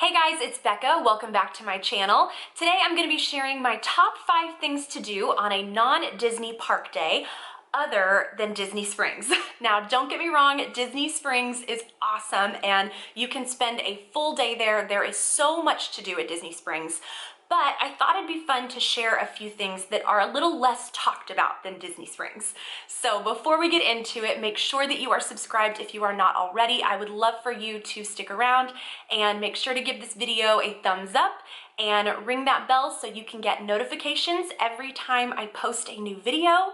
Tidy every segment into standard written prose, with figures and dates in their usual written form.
Hey guys, it's Becca. Welcome back to my channel. Today I'm going to be sharing my top 5 things to do on a non-Disney park day other than Disney Springs. Now, don't get me wrong, Disney Springs is awesome and you can spend a full day there. There is so much to do at Disney Springs. But I thought it'd be fun to share a few things that are a little less talked about than Disney Springs. So before we get into it, make sure that you are subscribed if you are not already. I would love for you to stick around and make sure to give this video a thumbs up and ring that bell so you can get notifications every time I post a new video.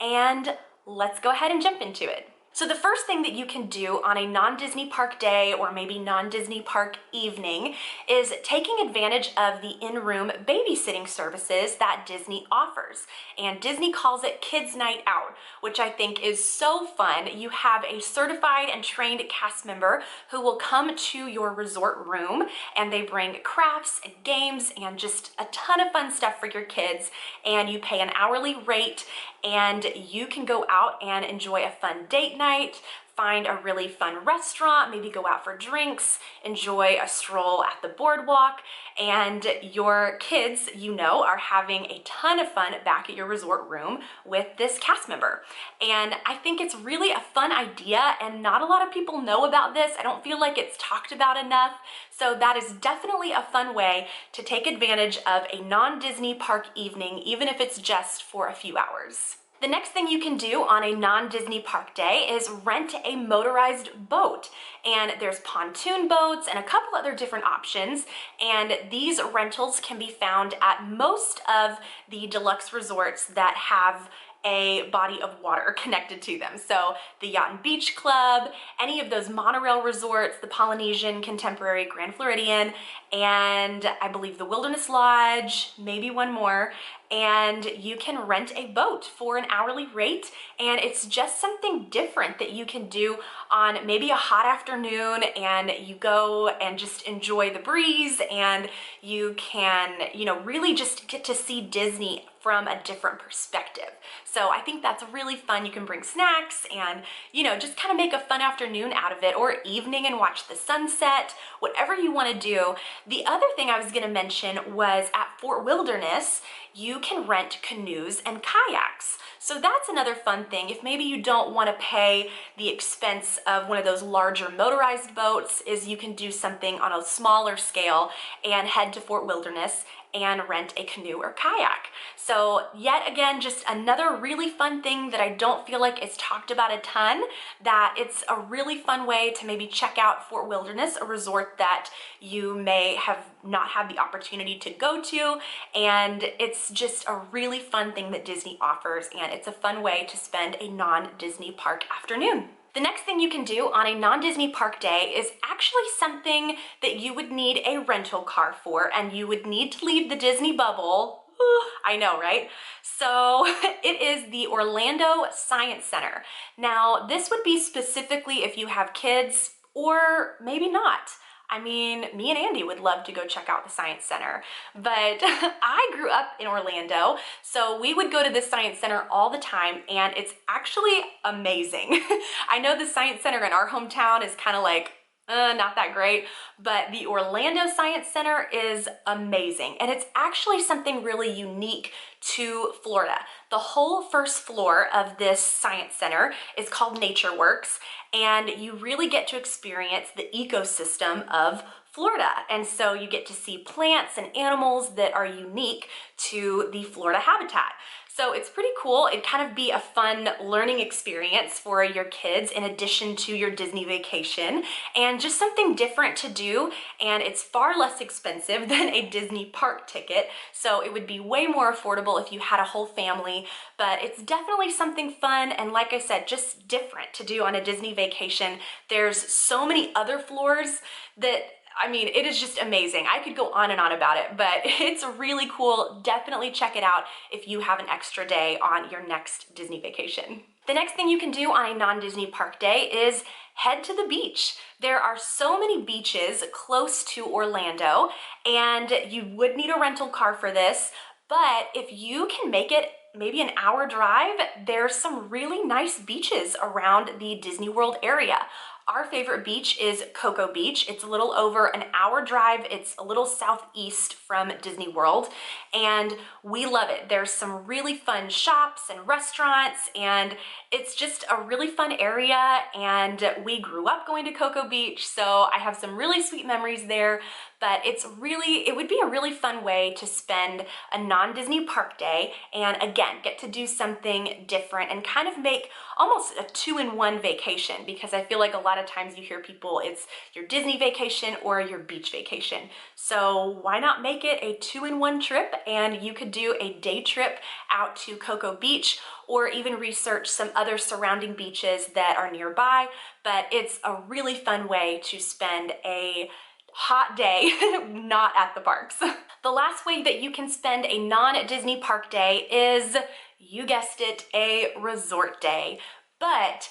And let's go ahead and jump into it. So the first thing that you can do on a non-Disney park day or maybe non-Disney park evening is taking advantage of the in-room babysitting services that Disney offers. And Disney calls it Kids Nite Out, which I think is so fun. You have a certified and trained cast member who will come to your resort room and they bring crafts and games and just a ton of fun stuff for your kids. And you pay an hourly rate and you can go out and enjoy a fun date night, find a really fun restaurant, maybe go out for drinks, enjoy a stroll at the boardwalk, and your kids, you know, are having a ton of fun back at your resort room with this cast member. And I think it's really a fun idea and not a lot of people know about this. I don't feel like it's talked about enough. So that is definitely a fun way to take advantage of a non-Disney park evening, even if it's just for a few hours. The next thing you can do on a non-Disney park day is rent a motorized boat. And there's pontoon boats and a couple other different options. And these rentals can be found at most of the deluxe resorts that have a body of water connected to them. So the Yacht and Beach Club, any of those monorail resorts, the Polynesian, Contemporary, Grand Floridian, and I believe the Wilderness Lodge, maybe one more. And you can rent a boat for an hourly rate, and it's just something different that you can do on maybe a hot afternoon, and you go and just enjoy the breeze, and you can, you know, really just get to see Disney from a different perspective. So I think that's really fun. You can bring snacks and, you know, just kind of make a fun afternoon out of it, or evening and watch the sunset, whatever you want to do. The other thing I was going to mention was at Fort Wilderness, you can rent canoes and kayaks. So that's another fun thing. If maybe you don't want to pay the expense of one of those larger motorized boats, is you can do something on a smaller scale and head to Fort Wilderness and rent a canoe or kayak. So yet again, just another really fun thing that I don't feel like it's talked about a ton, that it's a really fun way to maybe check out Fort Wilderness, a resort that you may have not had the opportunity to go to. And it's just a really fun thing that Disney offers, and it's a fun way to spend a non-Disney park afternoon. The next thing you can do on a non-Disney park day is actually something that you would need a rental car for, and you would need to leave the Disney bubble. I know, right? So it is the Orlando Science Center. Now, this would be specifically if you have kids or maybe not. I mean, me and Andy would love to go check out the Science Center, but I grew up in Orlando, so we would go to the Science Center all the time, and it's actually amazing. I know the Science Center in our hometown is kind of like, not that great, but the Orlando Science Center is amazing. And it's actually something really unique to Florida. The whole first floor of this Science Center is called NatureWorks, and you really get to experience the ecosystem of Florida. And so you get to see plants and animals that are unique to the Florida habitat. So it's pretty cool. It'd kind of be a fun learning experience for your kids in addition to your Disney vacation, and just something different to do. And it's far less expensive than a Disney park ticket. So it would be way more affordable if you had a whole family, but it's definitely something fun. And like I said, just different to do on a Disney vacation. There's so many other floors that, I mean, it is just amazing. I could go on and on about it, but it's really cool. Definitely check it out if you have an extra day on your next Disney vacation. The next thing you can do on a non-Disney park day is head to the beach. There are so many beaches close to Orlando, and you would need a rental car for this, but if you can make it maybe an hour drive, there's some really nice beaches around the Disney World area. Our favorite beach is Cocoa Beach. It's a little over an hour drive. It's a little southeast from Disney World, and we love it. There's some really fun shops and restaurants, and it's just a really fun area, and we grew up going to Cocoa Beach, so I have some really sweet memories there. But it would be a really fun way to spend a non-Disney park day, and again, get to do something different and kind of make almost a two-in-one vacation, because I feel like a lot of times you hear people, it's your Disney vacation or your beach vacation. So why not make it a two-in-one trip? And you could do a day trip out to Cocoa Beach, or even research some other surrounding beaches that are nearby. But it's a really fun way to spend a hot day not at the parks. The last way that you can spend a non-Disney park day is, you guessed it, a resort day. But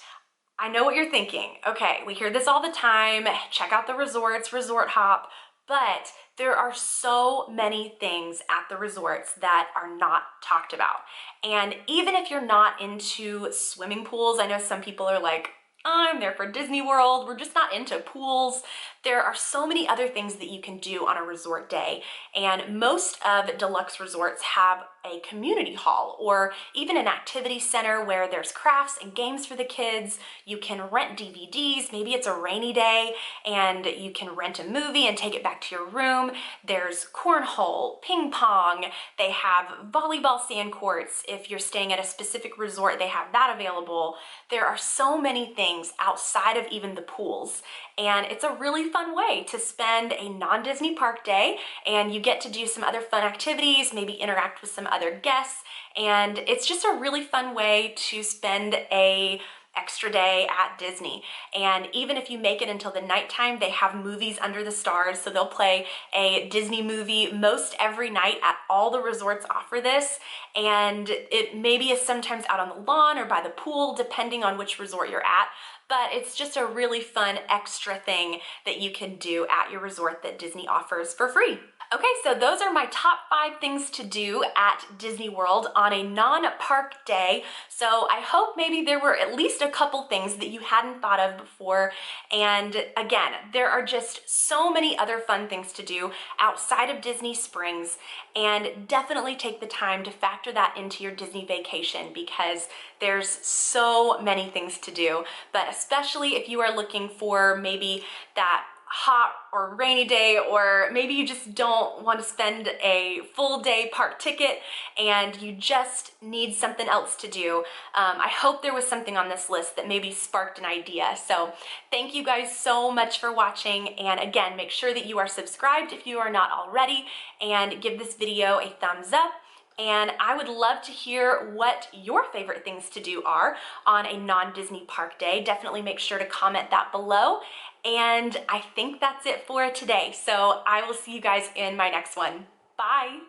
I know what you're thinking. Okay, we hear this all the time, check out the resorts, resort hop, but there are so many things at the resorts that are not talked about. And even if you're not into swimming pools, I know some people are like, I'm there for Disney World, we're just not into pools. There are so many other things that you can do on a resort day, and most of deluxe resorts have a community hall or even an activity center where there's crafts and games for the kids. You can rent DVDs, maybe it's a rainy day and you can rent a movie and take it back to your room. There's cornhole, ping pong, they have volleyball sand courts. If you're staying at a specific resort, they have that available. There are so many things outside of even the pools, and it's a really fun way to spend a non-Disney park day, and you get to do some other fun activities, maybe interact with some other guests, and it's just a really fun way to spend a extra day at Disney. And even if you make it until the nighttime, they have movies under the stars, so they'll play a Disney movie most every night at all the resorts offer this, and it maybe is sometimes out on the lawn or by the pool, depending on which resort you're at. But it's just a really fun extra thing that you can do at your resort that Disney offers for free. Okay, so those are my top 5 things to do at Disney World on a non-park day. So I hope maybe there were at least a couple things that you hadn't thought of before. And again, there are just so many other fun things to do outside of Disney Springs, and definitely take the time to factor that into your Disney vacation, because there's so many things to do. But especially if you are looking for maybe that hot or rainy day, or maybe you just don't want to spend a full day park ticket and you just need something else to do. I hope there was something on this list that maybe sparked an idea. So thank you guys so much for watching, and again, make sure that you are subscribed if you are not already, and give this video a thumbs up. And I would love to hear what your favorite things to do are on a non-Disney park day. Definitely make sure to comment that below. And I think that's it for today. So I will see you guys in my next one. Bye.